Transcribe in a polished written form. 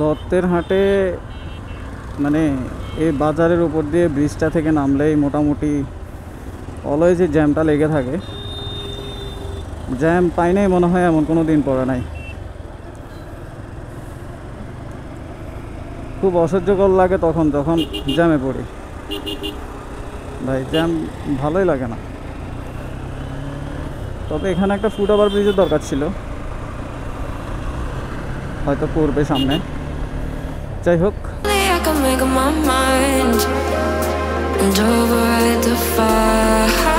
দত্তের হাটে মানে এই বাজারের উপর দিয়ে ব্রিজটা থেকে নামলেই মোটামুটি অলওয়েজই জ্যামটা লেগে থাকে। জ্যাম পাই নাই মনে হয় এমন কোনো দিন পড়ে নাই। খুব অসহ্যকর লাগে তখন যখন জ্যামে পড়ি। ভাই জ্যাম ভালোই লাগে না। তবে এখানে একটা ফুট ওভার ব্রিজের দরকার ছিল, হয়তো করবে সামনে। যাই হোক, I can make up my mind and override the fire.